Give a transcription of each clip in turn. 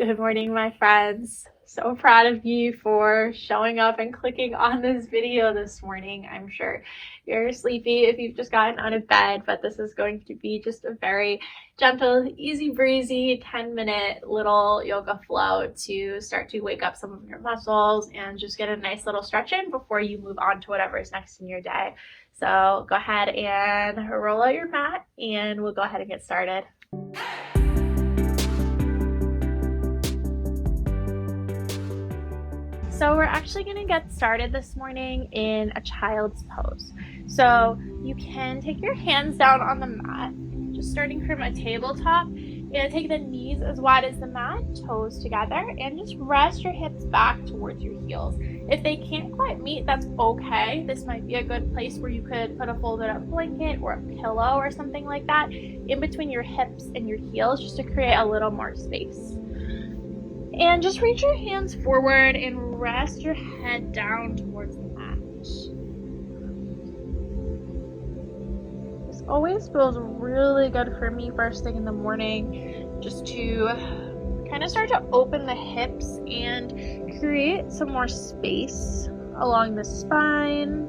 Good morning, my friends. So proud of you for showing up and clicking on this video this morning. I'm sure you're sleepy if you've just gotten out of bed, but this is going to be just a very gentle, easy breezy 10-minute little yoga flow to start to wake up some of your muscles and just get a nice little stretch in before you move on to whatever is next in your day. So go ahead and roll out your mat and we'll go ahead and get started. So we're actually going to get started this morning in a child's pose. So you can take your hands down on the mat, just starting from a tabletop. You're going to take the knees as wide as the mat, toes together, and just rest your hips back towards your heels. If they can't quite meet, that's okay. This might be a good place where you could put a folded up blanket or a pillow or something like that in between your hips and your heels just to create a little more space. And just reach your hands forward and rest your head down towards the mat. This always feels really good for me first thing in the morning, just to kind of start to open the hips and create some more space along the spine.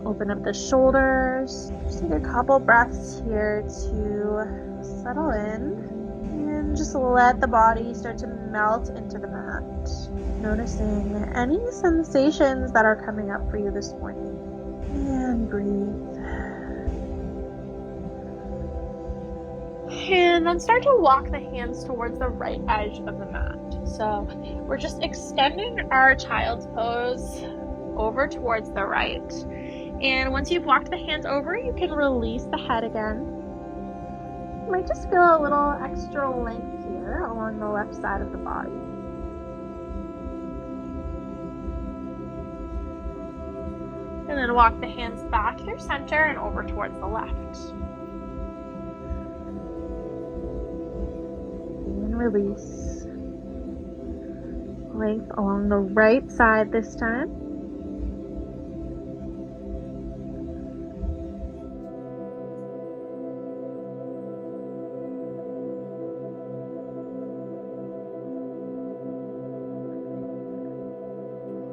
Open up the shoulders. Just take a couple breaths here to settle in. And just let the body start to melt into the mat. Noticing any sensations that are coming up for you this morning. And breathe. And then start to walk the hands towards the right edge of the mat. So we're just extending our child's pose over towards the right. And once you've walked the hands over, you can release the head again. You might just feel a little extra length here along the left side of the body. And then walk the hands back through center and over towards the left. And release. Length along the right side this time.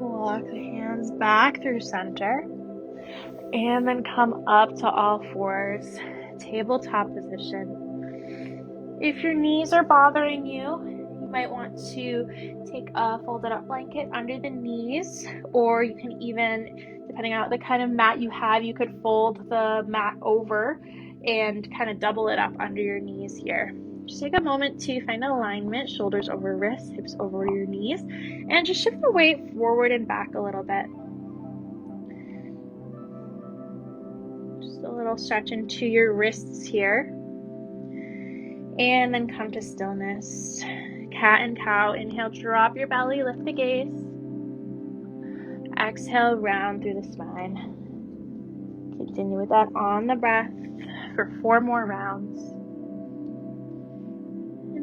Walk the hands back through center and then come up to all fours, tabletop position. If your knees are bothering you, you might want to take a folded up blanket under the knees, or you can even, depending on the kind of mat you have, you could fold the mat over and kind of double it up under your knees here. Just take a moment to find alignment, shoulders over wrists, hips over your knees, and just shift the weight forward and back a little bit. Just a little stretch into your wrists here. And then come to stillness. Cat and cow. Inhale, drop your belly, lift the gaze. Exhale, round through the spine. Continue with that on the breath for 4 more rounds.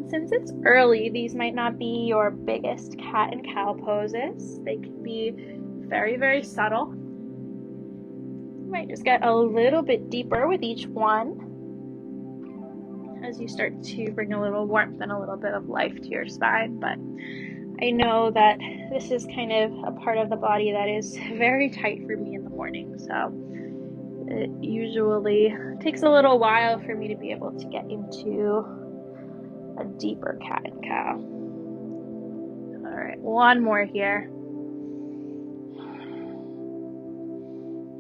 Since it's early, these might not be your biggest cat and cow poses. They can be very, very subtle. You might just get a little bit deeper with each one as you start to bring a little warmth and a little bit of life to your spine. But I know that this is kind of a part of the body that is very tight for me in the morning. So it usually takes a little while for me to be able to get into a deeper cat and cow. All right, one more here.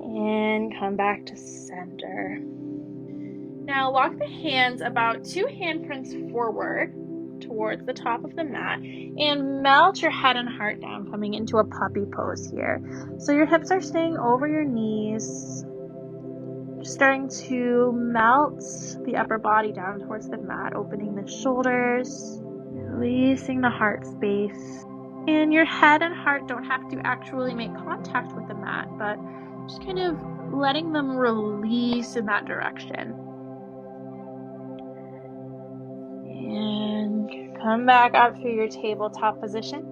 And come back to center. Now walk the hands about 2 handprints forward towards the top of the mat and melt your head and heart down, coming into a puppy pose here. So your hips are staying over your knees. Just starting to melt the upper body down towards the mat, opening the shoulders, releasing the heart space. And your head and heart don't have to actually make contact with the mat, but just kind of letting them release in that direction. And come back up through your tabletop position.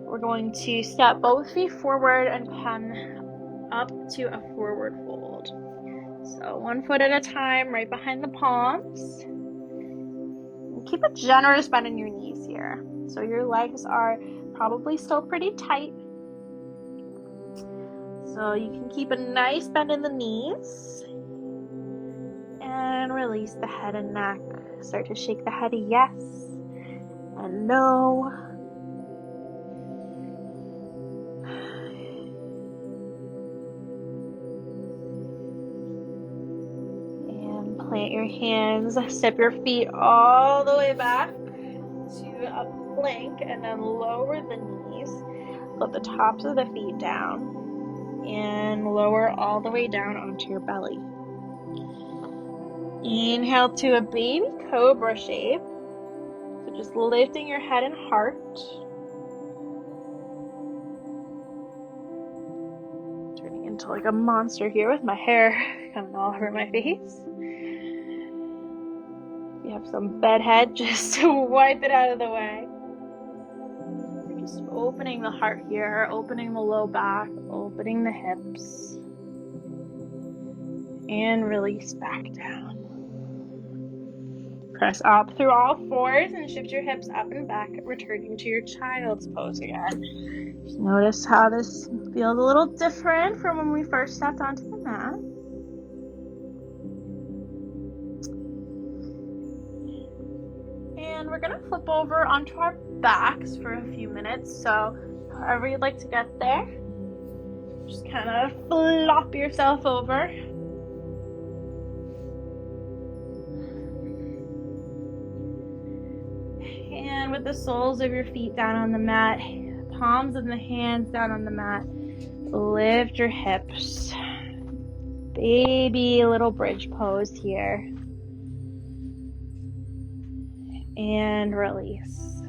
We're going to step both feet forward and come up to a forward fold. So 1 foot at a time, right behind the palms. Keep a generous bend in your knees here. So your legs are probably still pretty tight. So you can keep a nice bend in the knees. And release the head and neck. Start to shake the head yes and no. And plant your hands, step your feet all the way back to a plank, and then lower the knees. Flip the tops of the feet down and lower all the way down onto your belly. Inhale to a baby cobra shape. So just lifting your head and heart. Turning into like a monster here with my hair coming all over my face. If you have some bedhead, just wipe it out of the way. We're just opening the heart here, opening the low back, opening the hips. And release back down. Press up through all fours and shift your hips up and back, returning to your child's pose again. Just notice how this feels a little different from when we first stepped onto the mat. And we're going to flip over onto our backs for a few minutes. So however you'd like to get there, just kind of flop yourself over. And with the soles of your feet down on the mat, palms of the hands down on the mat, lift your hips. Baby little bridge pose here. And release.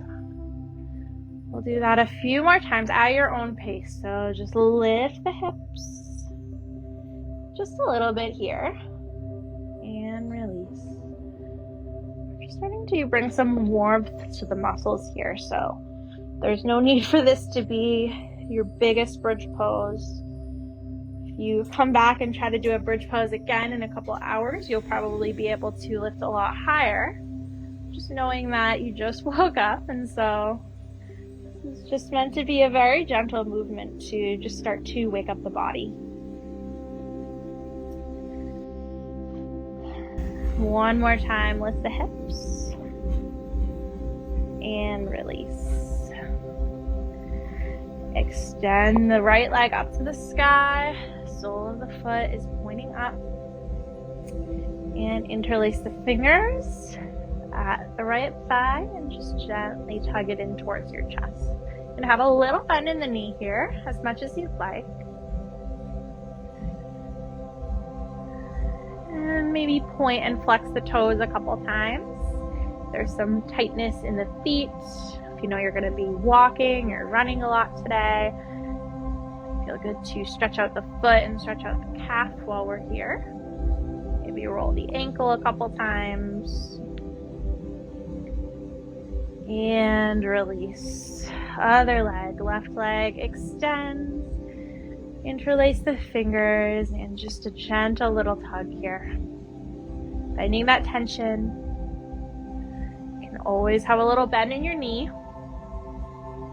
We'll do that a few more times at your own pace. So just lift the hips just a little bit here and release. Starting to bring some warmth to the muscles here, so there's no need for this to be your biggest bridge pose. If you come back and try to do a bridge pose again in a couple hours, you'll probably be able to lift a lot higher, just knowing that you just woke up. And so this is just meant to be a very gentle movement to just start to wake up the body. One more time, lift the hips and release. Extend the right leg up to the sky. Sole of the foot is pointing up. And interlace the fingers at the right thigh and just gently tug it in towards your chest. And have a little bend in the knee here, as much as you'd like. And maybe point and flex the toes a couple times. There's some tightness in the feet. If you know you're going to be walking or running a lot today, feel good to stretch out the foot and stretch out the calf while we're here. Maybe roll the ankle a couple times. And release. Other leg, left leg extends. Interlace the fingers and just a gentle little tug here. Finding that tension. You can always have a little bend in your knee.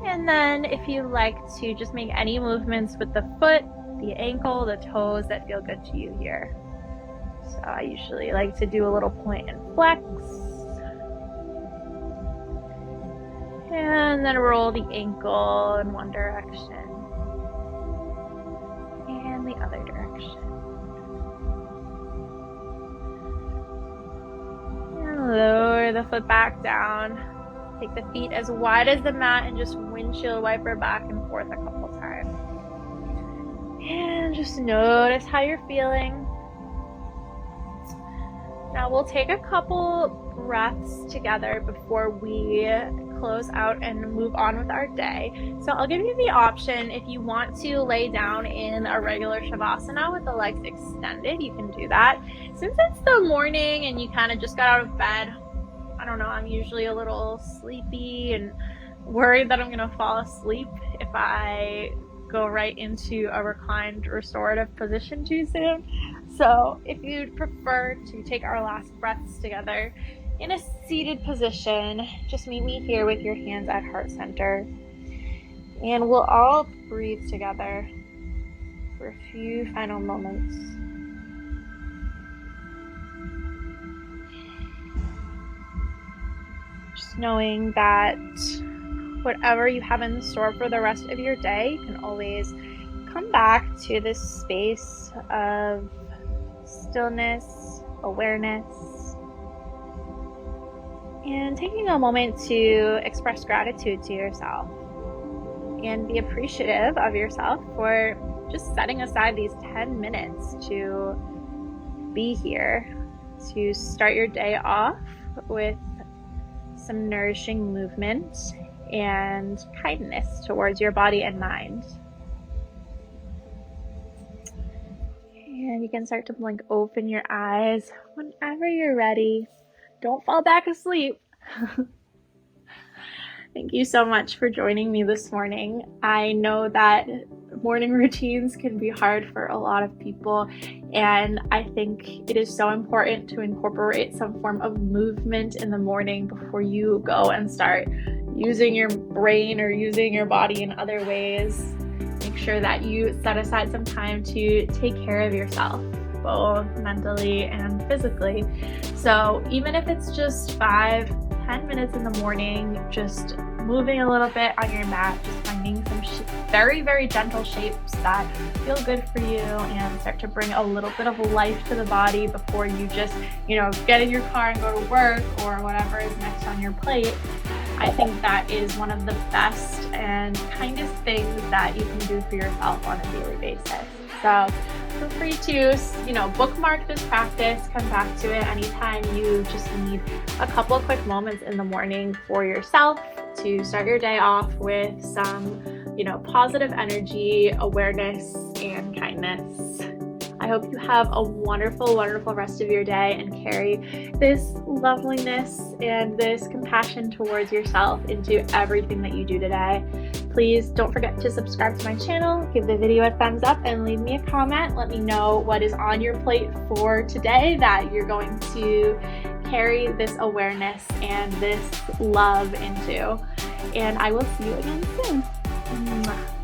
And then if you like to just make any movements with the foot, the ankle, the toes that feel good to you here. So I usually like to do a little point and flex. And then roll the ankle in one direction. And the other direction. And lower the foot back down. Take the feet as wide as the mat and just windshield wiper back and forth a couple times. And just notice how you're feeling. Now we'll take a couple breaths together before we close out and move on with our day. So I'll give you the option, if you want to lay down in a regular savasana with the legs extended, you can do that. Since it's the morning and you kind of just got out of bed, I don't know, I'm usually a little sleepy and worried that I'm going to fall asleep if I go right into a reclined restorative position too soon. So if you'd prefer to take our last breaths together, in a seated position, just meet me here with your hands at heart center. And we'll all breathe together for a few final moments. Just knowing that whatever you have in store for the rest of your day, you can always come back to this space of stillness, awareness, and taking a moment to express gratitude to yourself and be appreciative of yourself for just setting aside these 10 minutes to be here, to start your day off with some nourishing movement and kindness towards your body and mind. And you can start to blink open your eyes whenever you're ready. Don't fall back asleep. Thank you so much for joining me this morning. I know that morning routines can be hard for a lot of people, and I think it is so important to incorporate some form of movement in the morning before you go and start using your brain or using your body in other ways. Make sure that you set aside some time to take care of yourself, both mentally and physically. So even if it's just 5-10 minutes in the morning, just moving a little bit on your mat, just finding some very, very gentle shapes that feel good for you and start to bring a little bit of life to the body before you just, get in your car and go to work or whatever is next on your plate. I think that is one of the best and kindest things that you can do for yourself on a daily basis. So feel free to, bookmark this practice, come back to it anytime you just need a couple of quick moments in the morning for yourself to start your day off with some, positive energy, awareness, and kindness. I hope you have a wonderful, wonderful rest of your day and carry this loveliness and this compassion towards yourself into everything that you do today. Please don't forget to subscribe to my channel, give the video a thumbs up, and leave me a comment. Let me know what is on your plate for today that you're going to carry this awareness and this love into. And I will see you again soon. Mwah.